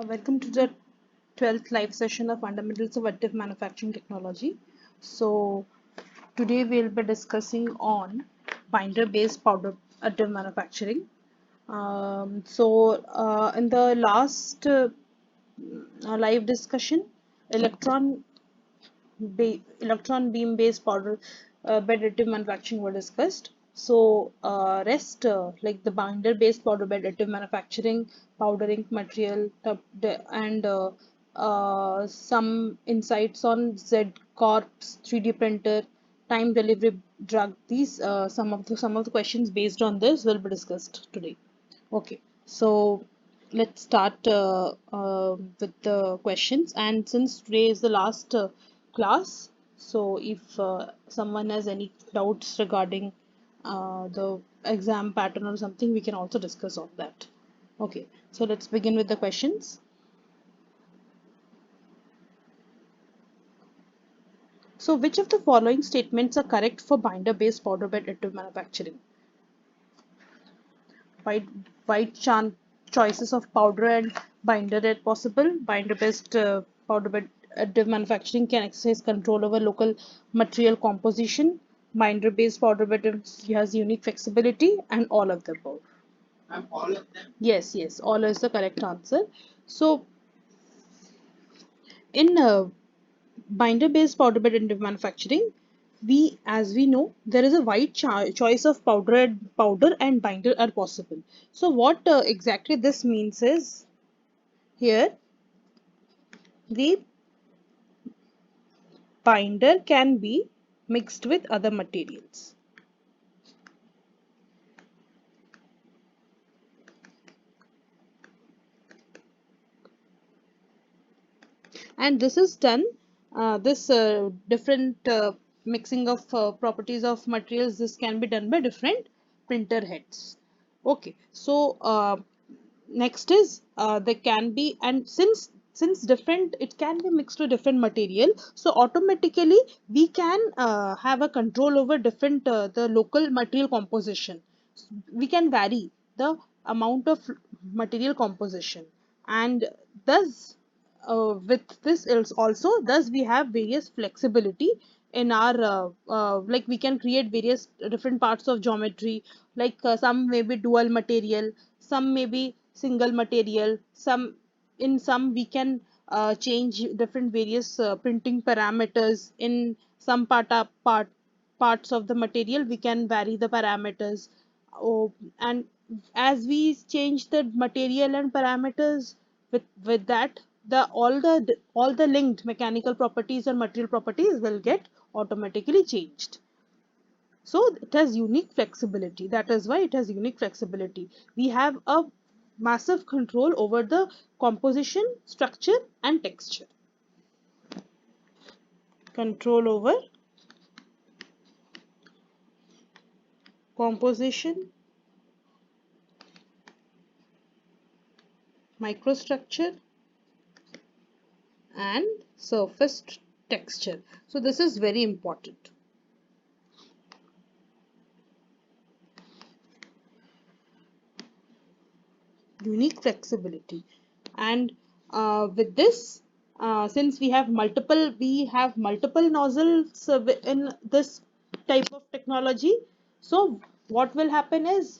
Welcome to the 12th live session of Fundamentals of Additive Manufacturing Technology. So, today we'll be discussing on binder-based powder additive manufacturing. In the last live discussion, electron electron beam based powder bed additive manufacturing were discussed. So rest like the binder based powder bed additive manufacturing, powdering material, and some insights on Z Corp's 3D printer, time delivery drug. These some of the questions based on this will be discussed today. Okay, so let's start with the questions. And since today is the last class, so if someone has any doubts regarding the exam pattern or something, we can also discuss on that. Okay, so let's begin with the questions. So, which of the following statements are correct for binder-based powder bed additive manufacturing? wide choices of powder and binder are possible. Binder based powder bed additive manufacturing can exercise control over local material composition. Binder based powder bed has unique flexibility, and all of the above. Yes, yes, all is the correct answer. So in binder based powder bed additive manufacturing, as we know, there is a wide choice of powder and binder are possible. So what exactly this means is, here the binder can be mixed with other materials, and this is done, this different mixing of properties of materials, this can be done by different printer heads. Okay, so next is there can be, and since different, it can be mixed with different material, so automatically we can have a control over different the local material composition. We can vary the amount of material composition, and thus with this is also, thus we have various flexibility in our like we can create various different parts of geometry, like some may be dual material, some may be single material, some we can change different various printing parameters. In some parts of the material we can vary the parameters. Oh, and as we change the material and parameters, with that, all the linked mechanical properties and material properties will get automatically changed. So it has unique flexibility. That is why it has unique flexibility. We have a massive control over the composition, structure, and texture. Control over composition, microstructure, and surface texture. So this is very important. Unique flexibility. And with this, since we have multiple nozzles in this type of technology, so what will happen is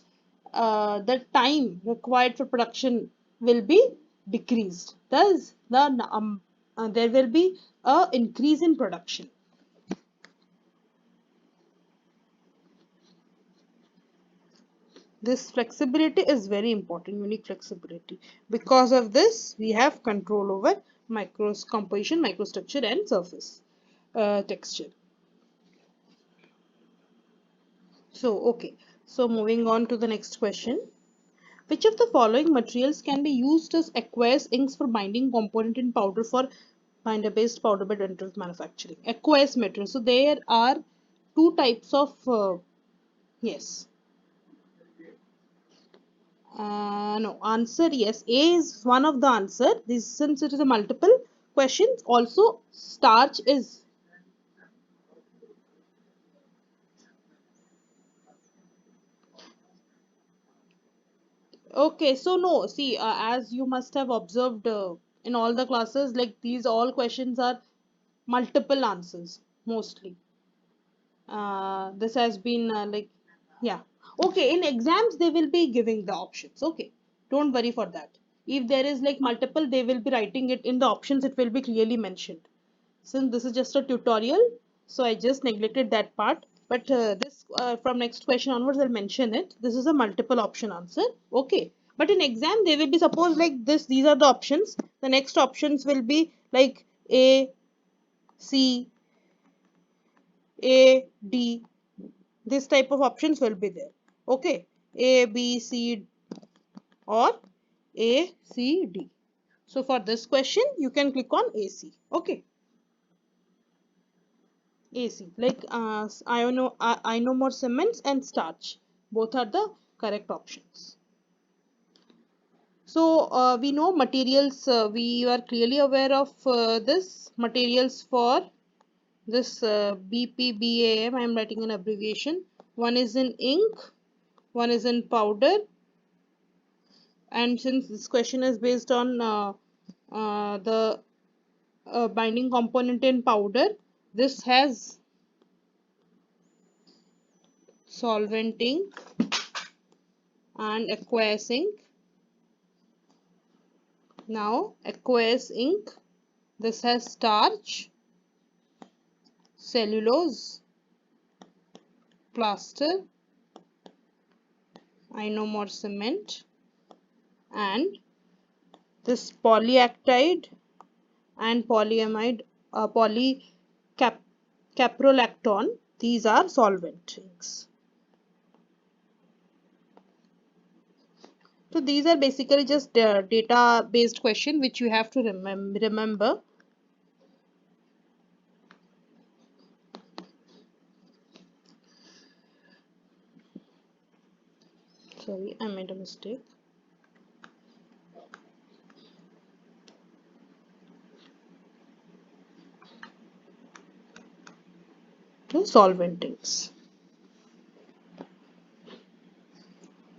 the time required for production will be decreased, thus there will be a increase in production. This flexibility is very important, unique flexibility. Because of this, we have control over composition, microstructure, and surface texture. So, okay. So, moving on to the next question. Which of the following materials can be used as aqueous inks for binding component in powder for binder-based powder bed additive manufacturing? Aqueous material. So, there are two types of, yes. No, answer yes. A is one of the answer. This, since it is a multiple questions, also starch is. Okay, so no, see, as you must have observed in all the classes, like these all questions are multiple answers mostly. This has been like, yeah. Okay, in exams they will be giving the options. Okay, don't worry for that. If there is like multiple, they will be writing it in the options, it will be clearly mentioned. Since this is just a tutorial, so I just neglected that part. But this from next question onwards I'll mention it. This is a multiple option answer. Okay, but in exam they will be, suppose like this, these are the options. The next options will be like A, C, A, D. This type of options will be there. Okay, A, B, C, or A, C, D. So for this question you can click on AC. Okay, AC, like ionomer cements and starch, both are the correct options. So we know materials, we are clearly aware of this materials for this BPBAM. I am writing an abbreviation. One is in ink, one is in powder, and since this question is based on the binding component in powder, this has solvent ink and aqueous ink. Now aqueous ink, this has starch, cellulose, plaster, ionomer cement, and this polyactide and polyamide, polycaprolactone. These are solvent inks. So these are basically just data based question which you have to remember. Sorry, I made a mistake. To solvent inks.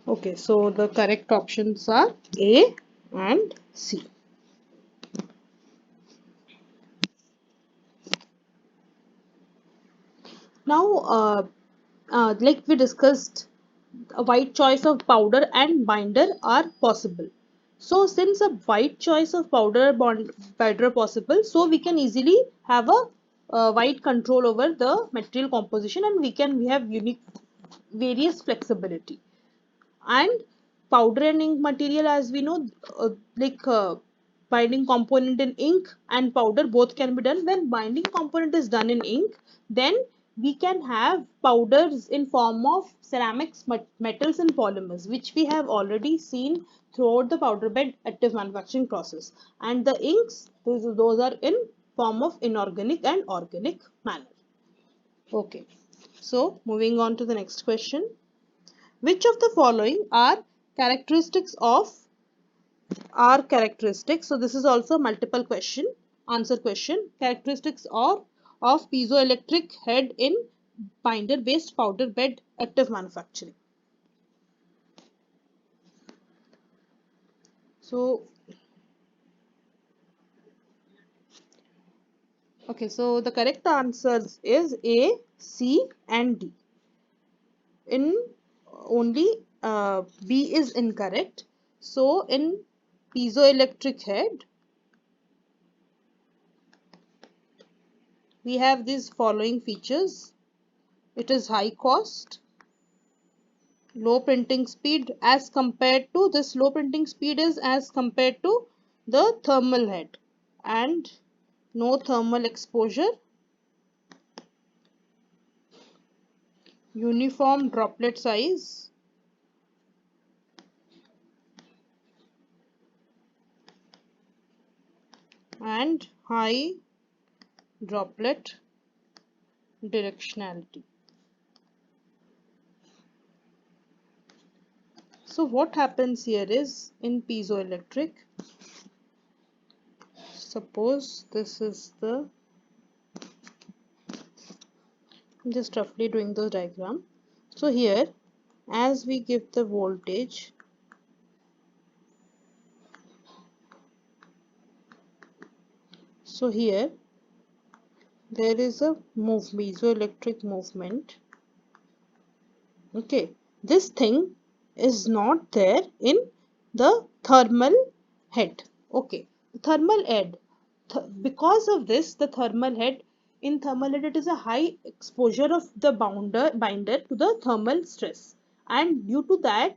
Okay, so the correct options are A and C. Now, like we discussed, a wide choice of powder and binder are possible. So, since a wide choice of binder possible, so we can easily have a wide control over the material composition, and we have unique various flexibility. And powder and ink material, as we know, like binding component in ink and powder both can be done. When binding component is done in ink, then we can have powders in form of ceramics, metals and polymers, which we have already seen throughout the powder bed additive manufacturing process. And the inks, those are in form of inorganic and organic manner. Okay, so moving on to the next question. Which of the following are characteristics of characteristics? So this is also multiple question, answer question. Characteristics of piezoelectric head in binder based powder bed additive manufacturing. So okay, so the correct answers is A, C and D. In only B is incorrect. So in piezoelectric head we have these following features. It is high cost, low printing speed, as compared to this low printing speed is as compared to the thermal head, and no thermal exposure, uniform droplet size, and high droplet directionality. So what happens here is, in piezoelectric, suppose this is the, just roughly doing the diagram. So here, as we give the voltage, So here there is a piezoelectric movement. Okay, this thing is not there in the thermal head. Okay, thermal head. Because of this, the thermal head, in thermal head, it is a high exposure of the binder to the thermal stress, and due to that,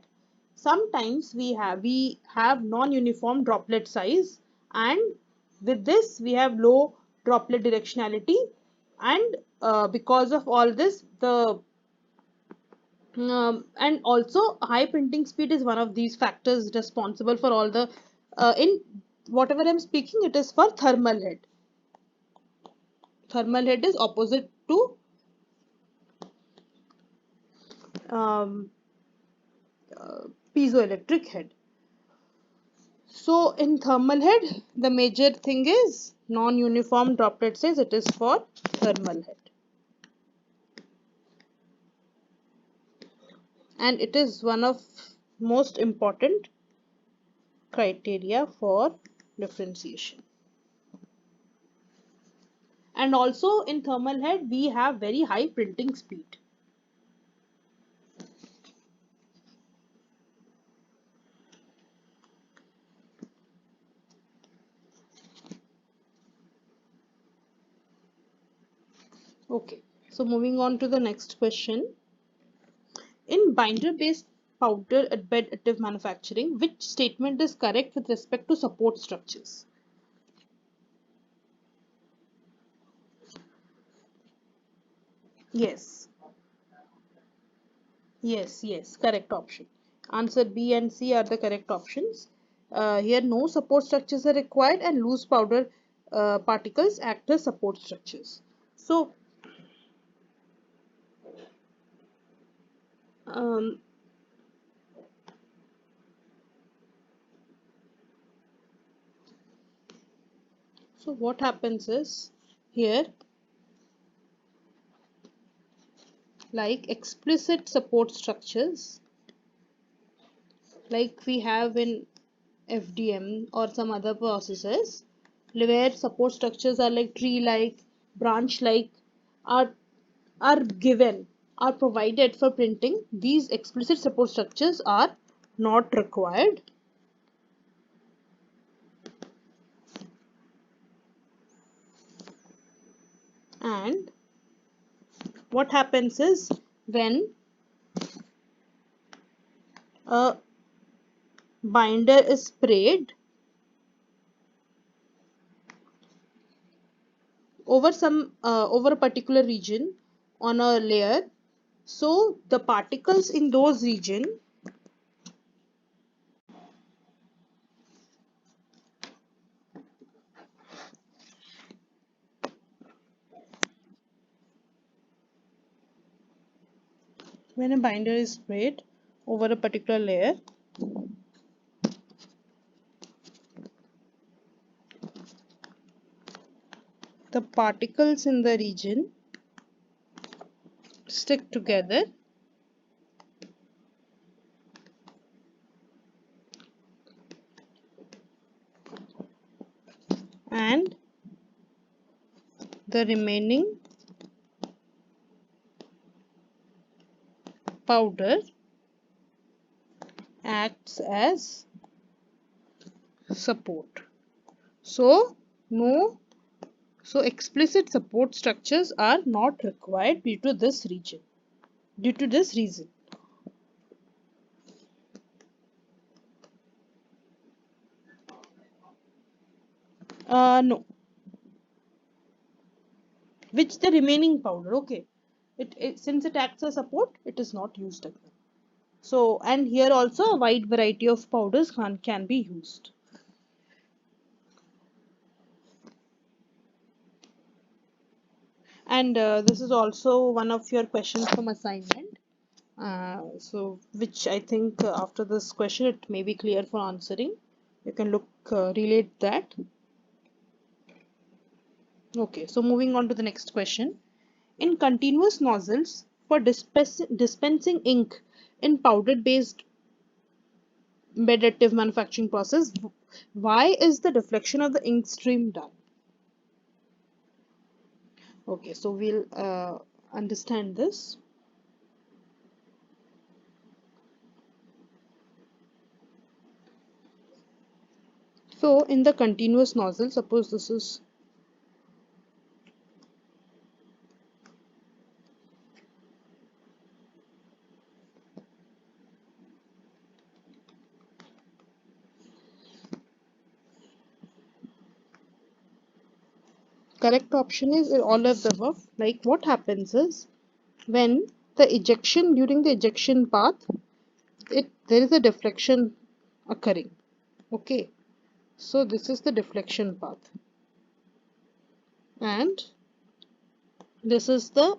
sometimes we have non-uniform droplet size, and with this we have low droplet directionality, and because of all this, and also high printing speed is one of these factors responsible for all the in whatever I'm speaking, it is for thermal head. Thermal head is opposite to um, piezoelectric head. So in thermal head, the major thing is non-uniform droplet size. It is for thermal head, and it is one of most important criteria for differentiation. And also in thermal head, we have very high printing speed. Okay, so moving on to the next question. In binder-based powder bed additive manufacturing, which statement is correct with respect to support structures? Yes, yes, correct option. Answer B and C are the correct options. Here, no support structures are required, and loose powder particles act as support structures. So, um, so what happens is here, like explicit support structures, like we have in FDM or some other processes, where support structures are like tree-like, branch-like, are given, are provided for printing. These explicit support structures are not required. And what happens is, when a binder is sprayed over over a particular region on a layer, so the particles in those region, when a binder is sprayed over a particular layer, the particles in the region stick together and the remaining powder acts as support. So no, so explicit support structures are not required due to this region. Due to this reason. No. Which the remaining powder, okay. It since it acts as support, it is not used again. So, and here also a wide variety of powders can be used. And this is also one of your questions from assignment. So, which I think after this question, it may be clear for answering. You can relate that. Okay, so moving on to the next question. In continuous nozzles for dispensing ink in powder-based bed additive manufacturing process, why is the deflection of the ink stream done? Okay, so we'll understand this. So in the continuous nozzle, suppose this is correct option is all of the above. Like what happens is when the ejection during the ejection path, there is a deflection occurring. Okay, so this is the deflection path, and this is the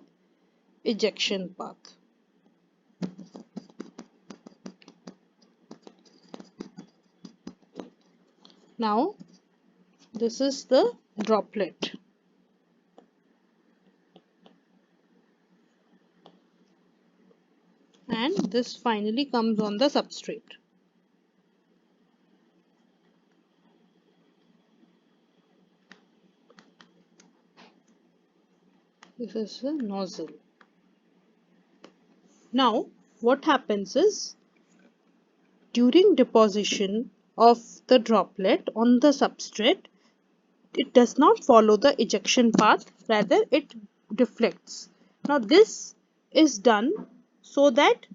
ejection path. Now this is the droplet, and this finally comes on the substrate. This is the nozzle. Now what happens is during deposition of the droplet on the substrate, it does not follow the ejection path, rather it deflects. Now this is done so that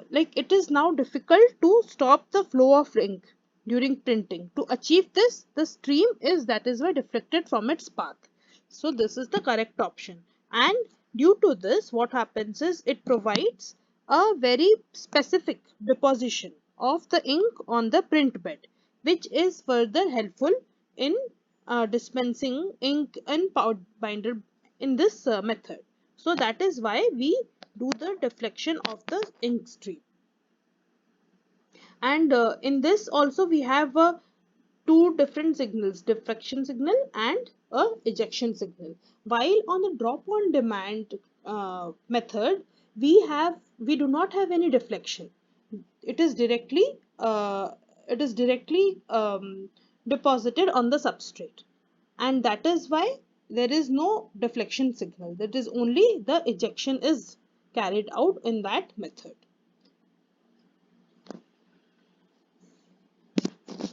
like it is now difficult to stop the flow of ink during printing. To achieve this, the stream is that is why deflected from its path. So this is the correct option. And due to this, what happens is it provides a very specific deposition of the ink on the print bed, which is further helpful in dispensing ink and powder binder in this method. So that is why we do the deflection of the ink stream. And in this also we have two different signals, diffraction signal and a ejection signal. While on the drop on demand method, we do not have any deflection. It is directly uh, deposited on the substrate, and that is why there is no deflection signal. That is only the ejection is carried out in that method.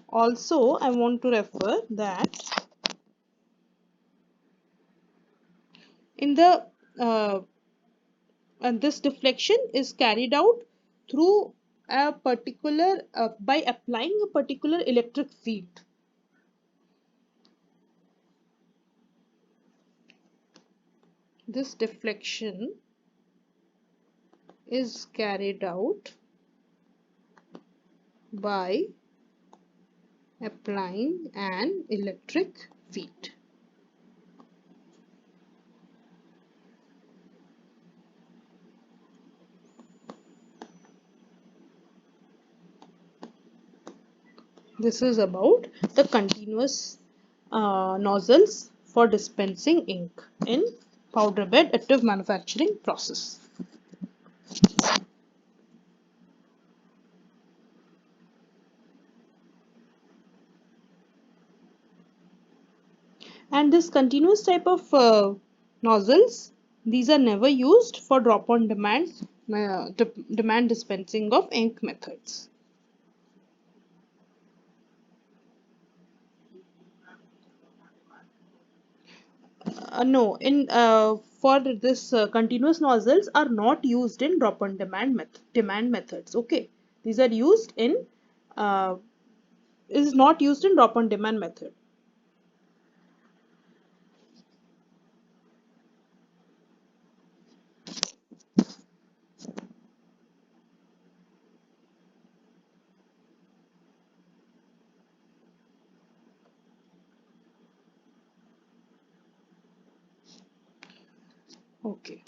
Also, I want to refer that in the and this deflection is carried out through a particular by applying a particular electric field. This deflection is carried out by applying an electric field. This is about the continuous nozzles for dispensing ink in powder bed additive manufacturing process. And this continuous type of nozzles, these are never used for drop on demand demand dispensing of ink methods. No, in for this continuous nozzles are not used in drop on demand methods. Okay, these are used in uh, is not used in drop on demand method. Okay,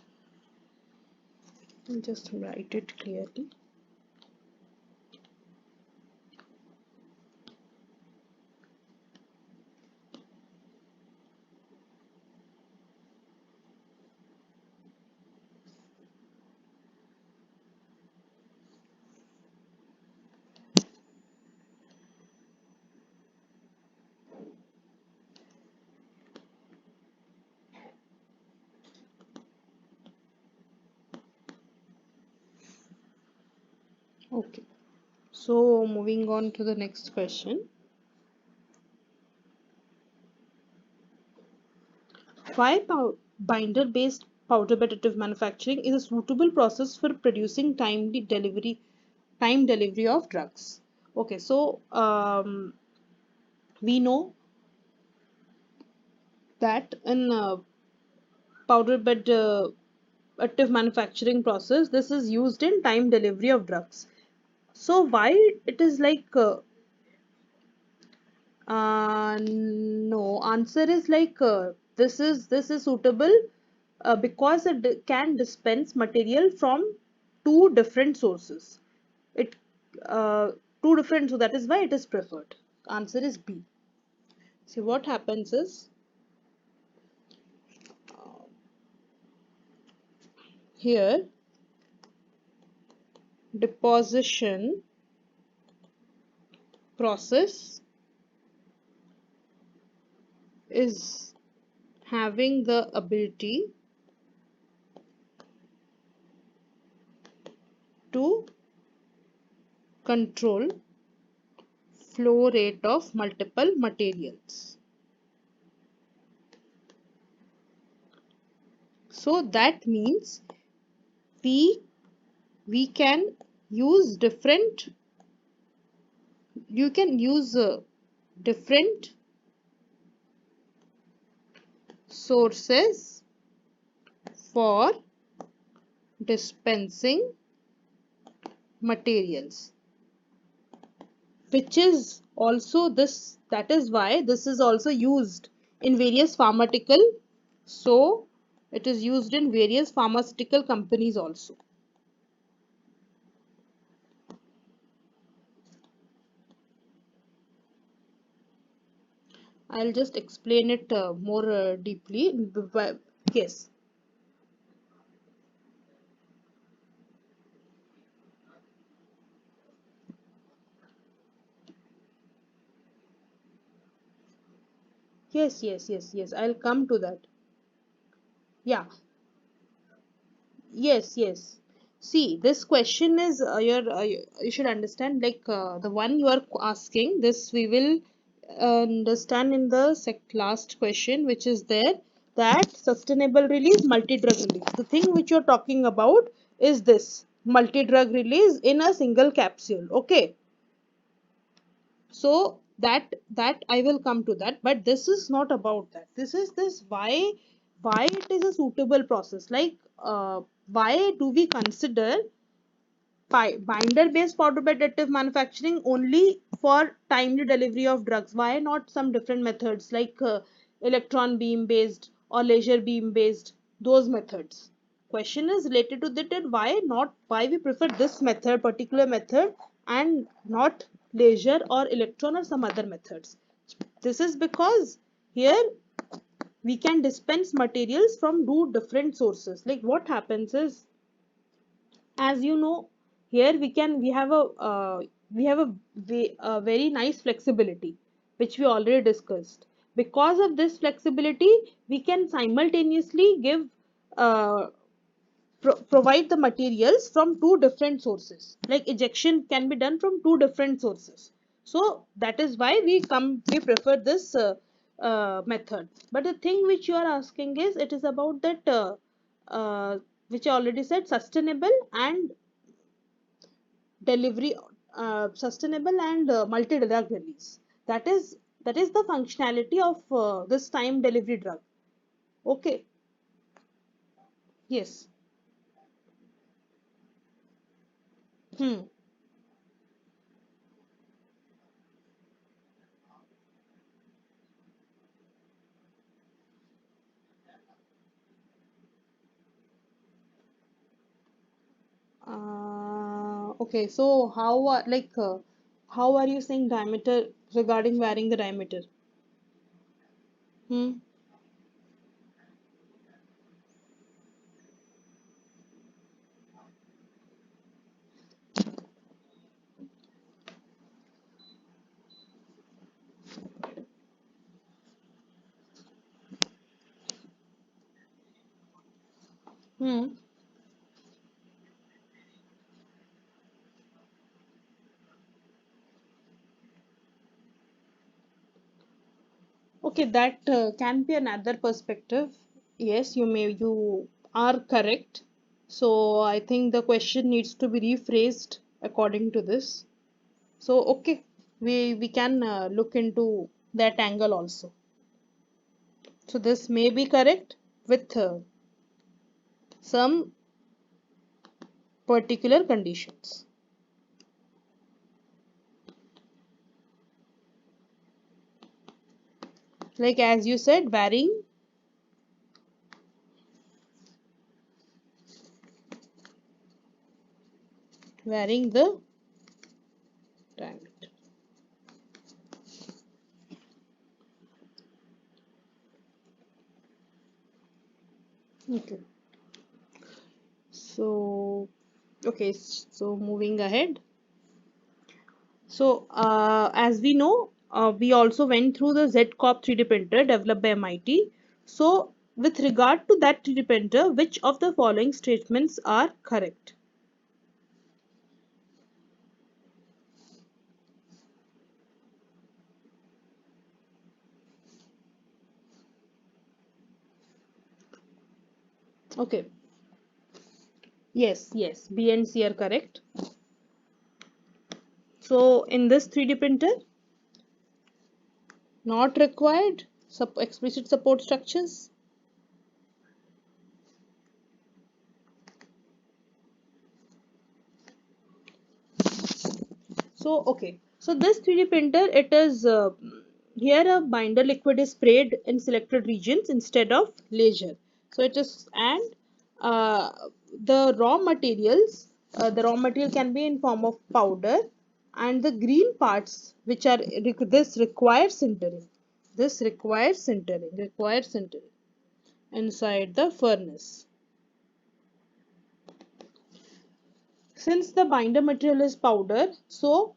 I'll just write it clearly. Okay. So moving on to the next question. Why binder-based powder bed additive manufacturing is a suitable process for producing time delivery of drugs. Okay, so we know that in powder bed additive manufacturing process, this is used in time delivery of drugs. So why it is like no, answer is like this is suitable because it can dispense material from two different sources. It two different, so that is why it is preferred. Answer is B. See what happens is here deposition process is having the ability to control flow rate of multiple materials. So that means we we can use different you can use different sources for dispensing materials, which is also this that is why this is also used in various pharmaceutical, so it is used in various pharmaceutical companies also. I'll just explain it more deeply. Yes, yes, I'll come to that. Yeah. Yes. See, this question is you should understand like the one you are asking. This we will understand in the last question, which is there that sustainable release, multi-drug release. The thing which you're talking about is this multi-drug release in a single capsule. Okay, so that I will come to that, but this is not about that. This is this why it is a suitable process. Like why do we consider binder based powder bed additive manufacturing only for timely delivery of drugs? Why not some different methods like electron beam based or laser beam based, those methods? Question is related to that, and why we prefer this method, particular method, and not laser or electron or some other methods. This is because here we can dispense materials from two different sources. Like what happens is, as you know, here we have a very nice flexibility, which we already discussed. Because of this flexibility, we can simultaneously give uh, provide the materials from two different sources. Like ejection can be done from two different sources. So that is why we prefer this method. But the thing which you are asking is, it is about that which I already said, sustainable and multi-drug release. That is the functionality of this time delivery drug. Okay. Yes. Hmm. Okay, so how are you saying diameter regarding varying the diameter? Hmm. Hmm. Okay, that can be another perspective. Yes, you are correct. So I think the question needs to be rephrased according to this. So okay, we can look into that angle also. So this may be correct with some particular conditions. Like as you said, varying the diameter. Okay. So okay, so moving ahead. So, as we know, we also went through the Z-Corp 3D printer developed by MIT. So, with regard to that 3D printer, which of the following statements are correct? Okay. Yes, yes, B and C are correct. So, in this 3D printer, not required explicit support structures. So, okay. So this 3D printer, it is here a binder liquid is sprayed in selected regions instead of laser. So it is, and uh, the raw material can be in form of powder, and the green parts which are this requires sintering. Requires sintering inside the furnace. Since the binder material is powder, so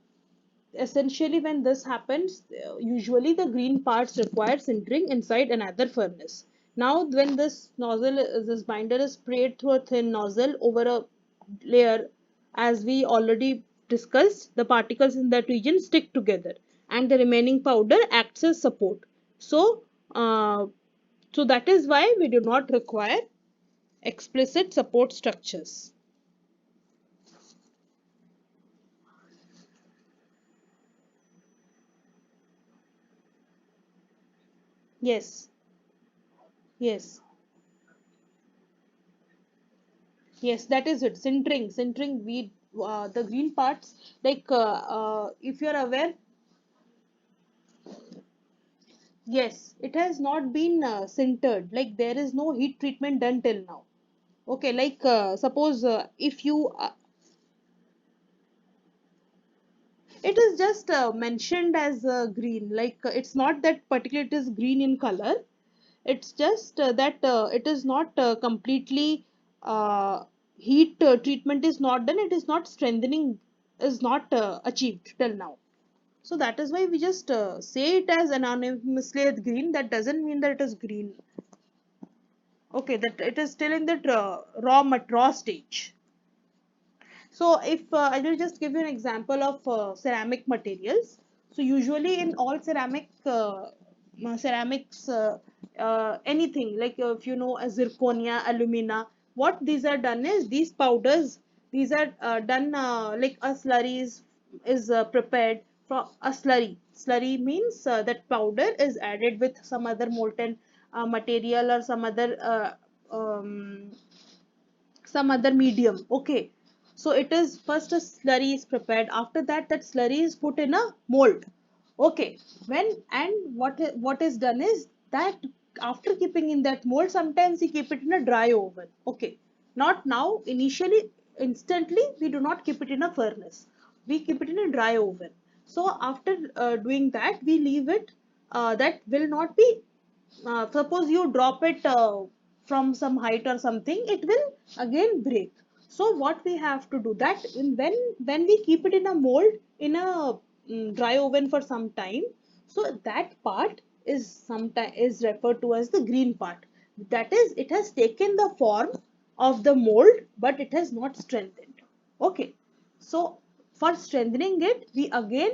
essentially when this happens, usually the green parts require sintering inside another furnace. Now when this binder is sprayed through a thin nozzle over a layer, as we already discussed, the particles in that region stick together and the remaining powder acts as support. So uh, so that is why we do not require explicit support structures. Yes, yes. Yes, that is it. Sintering. We the green parts, like if you are aware, yes, it has not been sintered. Like there is no heat treatment done till now. Okay, like suppose if you, it is just mentioned as green. Like it's not that particularly it is green in color. It's just that it is not completely heat treatment is not done. It is not strengthening is not achieved till now. So that is why we just say it as anonymously as green. That doesn't mean that it is green. Okay, that it is still in the raw stage. So if I will just give you an example of ceramic materials. So usually in all ceramics, anything like if you know a zirconia, alumina, what these are done is these powders, these are done like a slurry is prepared from a slurry. Slurry means that powder is added with some other molten material or some other medium. Okay, so it is first a slurry is prepared, after that that slurry is put in a mold. Okay, when and what is done is that after keeping in that mold, sometimes we keep it in a dry oven. Okay, not now, initially, instantly we do not keep it in a furnace, we keep it in a dry oven. So after doing that, we leave it, that will not be, suppose you drop it from some height or something, it will again break. So what we have to do that when we keep it in a mold in a dry oven for some time, so that part is sometime is referred to as the green part. That is, it has taken the form of the mold, but it has not strengthened. Okay, so for strengthening it, we again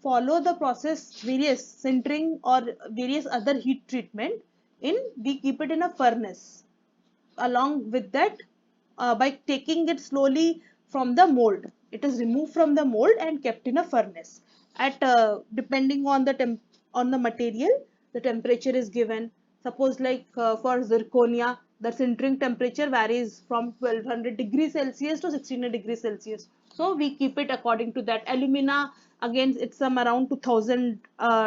follow the process various sintering or various other heat treatment in we keep it in a furnace. Along with that, by taking it slowly from the mold, it is removed from the mold and kept in a furnace at depending on the on the material, the temperature is given. Suppose like for zirconia, the sintering temperature varies from 1200 degrees Celsius to 1600 degrees Celsius, so we keep it according to that. Alumina, again, it's some around 2000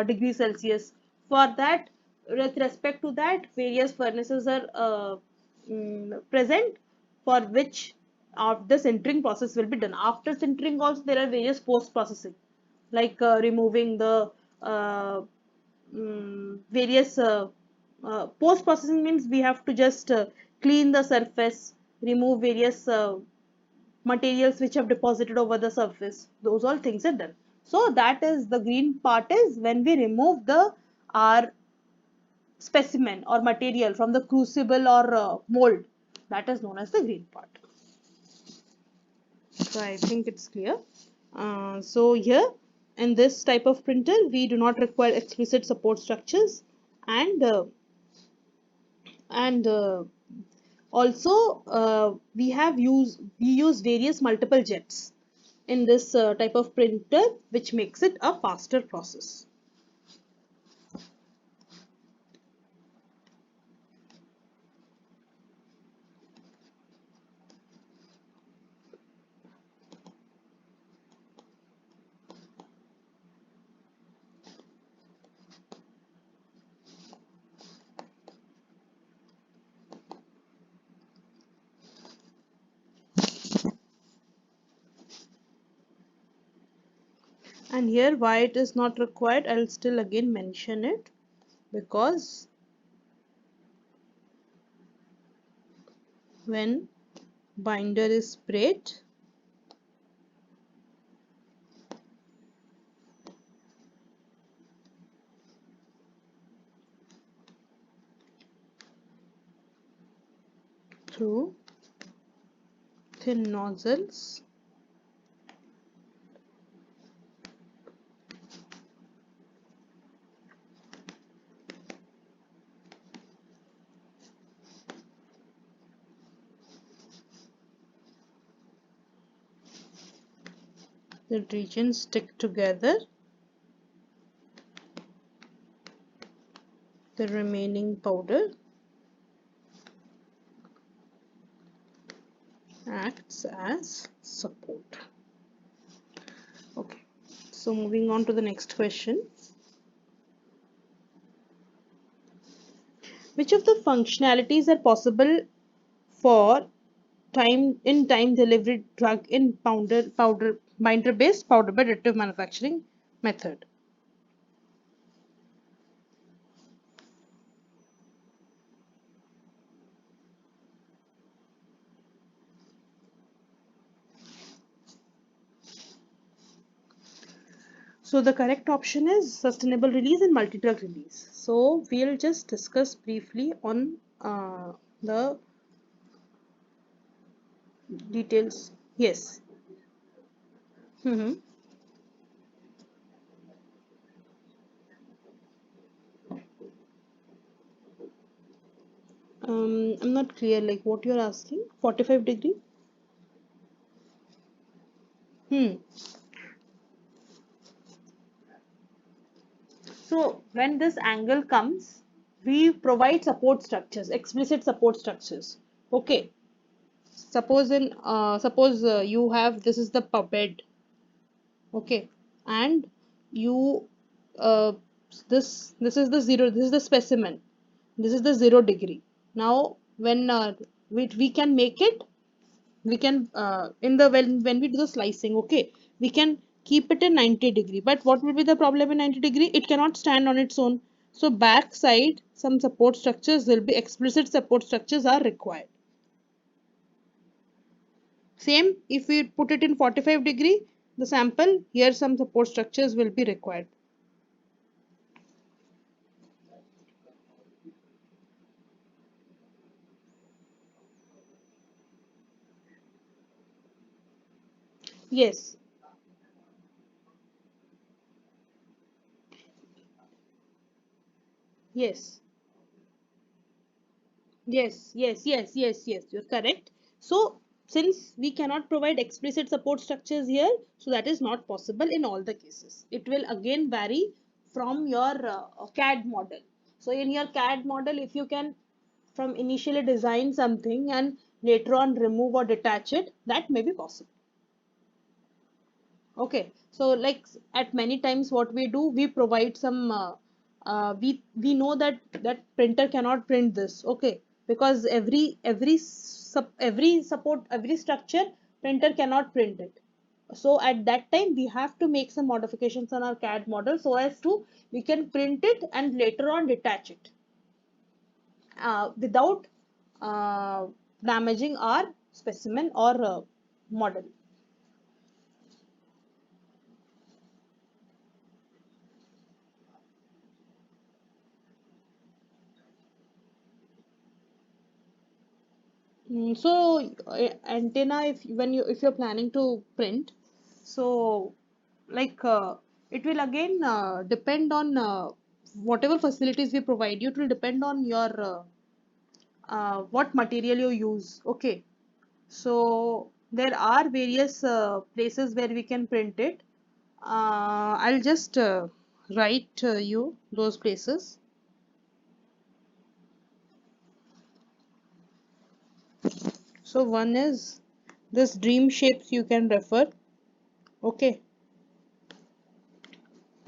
degrees Celsius. For that, with respect to that, various furnaces are present, for which the sintering process will be done. After sintering also there are various post processing, like removing the uh, various post processing means we have to just clean the surface, remove various materials which have deposited over the surface. Those all things are done. So that is the green part, is when we remove the our specimen or material from the crucible or mold, that is known as the green part. So I think it's clear. So here in this type of printer we do not require explicit support structures, and and also we use various multiple jets in this type of printer, which makes it a faster process. And here why it is not required, I'll still again mention it, because when binder is sprayed, through thin nozzles, the regions stick together, the remaining powder acts as support. Okay, so moving on to the next question. Which of the functionalities are possible for time delivery drug in powder binder based powder bed additive manufacturing method? So the correct option is sustainable release and multi-drug release. So we'll just discuss briefly on the details. Yes. Mm-hmm. I'm not clear, like what you're asking. 45 degree? Hmm. So when this angle comes, we provide support structures, explicit support structures. Okay. Suppose you have, this is the bed, okay, and you uh, this is the zero, this is the specimen, this is the 0 degree. Now when we can make it, we can in the when we do the slicing, okay, we can keep it in 90 degree, but what will be the problem in 90 degree? It cannot stand on its own, so back side some support structures will be, explicit support structures are required. Same if we put it in 45 degree, the sample, here some support structures will be required. Yes. Yes. Yes, yes, yes, yes, yes, you're correct. So, since we cannot provide explicit support structures here, so that is not possible in all the cases. It will again vary from your CAD model. So, in your CAD model, if you can from initially design something and later on remove or detach it, that may be possible. Okay, so like at many times what we do, we provide some we know that that printer cannot print this, okay, because every support every structure printer cannot print it. So at that time we have to make some modifications on our CAD model so as to we can print it and later on detach it without damaging our specimen or model. So antenna, if you're planning to print, so like it will again depend on whatever facilities we provide you. It will depend on your what material you use. Okay, so there are various places where we can print it. I'll just write you those places. So one is this dream shapes you can refer. Okay,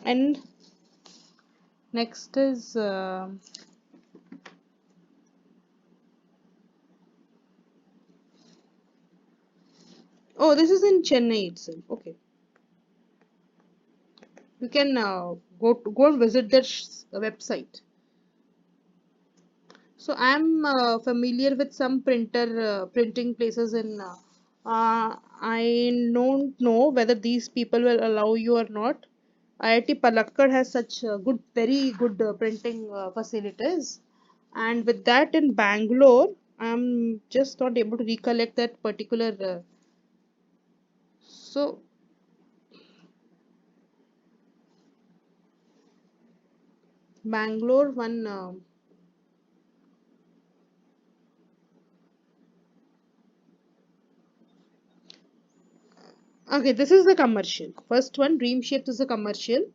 and next is oh, this is in Chennai itself. Okay, you can go and visit their website. So I'm familiar with some printing places in. I don't know whether these people will allow you or not. IIT Palakkad has such very good printing facilities, and with that in Bangalore, I'm just not able to recollect that particular. So Bangalore one. Okay, this is the commercial. First one, Dream Shapes is a commercial.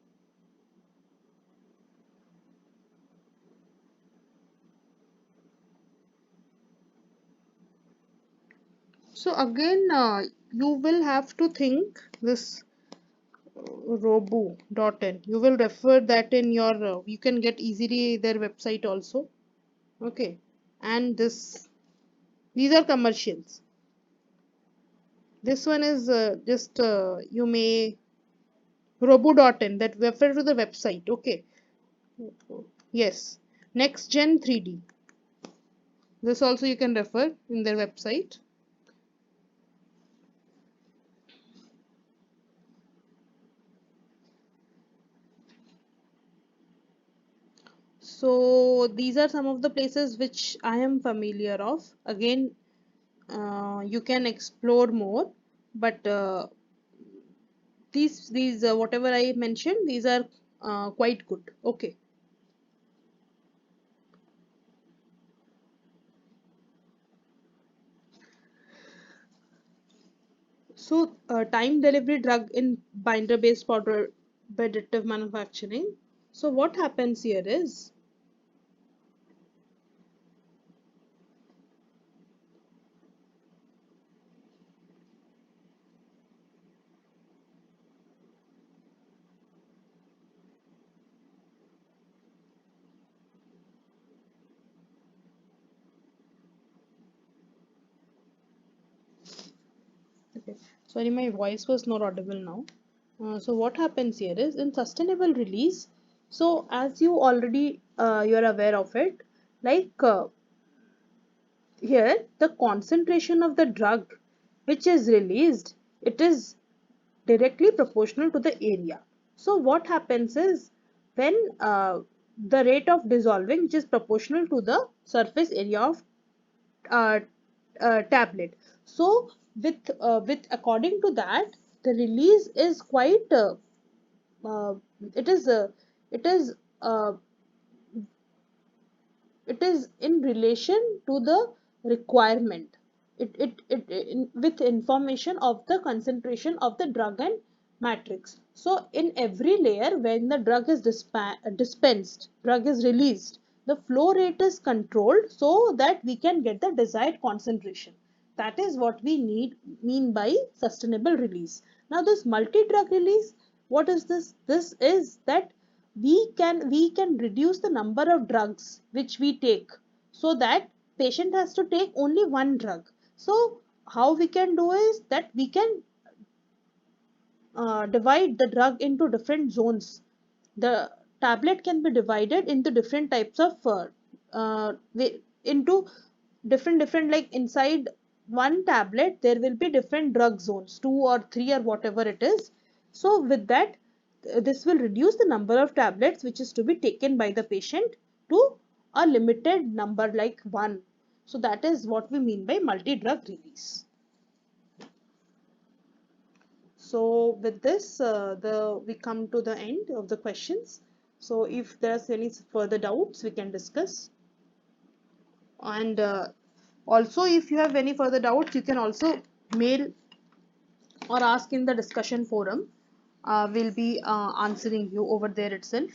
So again, you will have to think this robu.in. You will refer that in your, you can get easily their website also. Okay. And these are commercials. This one is just, you may, robu.in, that refer to the website. Okay. Yes. Next Gen 3D. This also you can refer in their website. So these are some of the places which I am familiar of. Again, you can explore more, but these whatever I mentioned, these are quite good. Okay. So time delivery drug in binder based powder additive manufacturing. So what happens here is, okay, sorry, my voice was not audible now. So what happens here is in sustainable release. So as you already you're aware of it, like here the concentration of the drug which is released, it is directly proportional to the area. So what happens is when the rate of dissolving which is proportional to the surface area of uh, tablet. So with according to that, the release is quite uh, it is uh, it is uh, It is in relation to the requirement. With information of the concentration of the drug and matrix. So in every layer, when the drug is dispensed, drug is released, the flow rate is controlled so that we can get the desired concentration. That is what we mean by sustainable release. Now this multi-drug release, what is this? This is that we can reduce the number of drugs which we take, so that patient has to take only one drug. So how we can do is that we can divide the drug into different zones. The tablet can be divided into different types of into different, like inside one tablet there will be different drug zones, two or three or whatever it is. So with that, this will reduce the number of tablets which is to be taken by the patient to a limited number, like one. So that is what we mean by multi-drug release. So with this, we come to the end of the questions. So if there's any further doubts, we can discuss. And also, if you have any further doubts, you can also mail or ask in the discussion forum. We'll be answering you over there itself.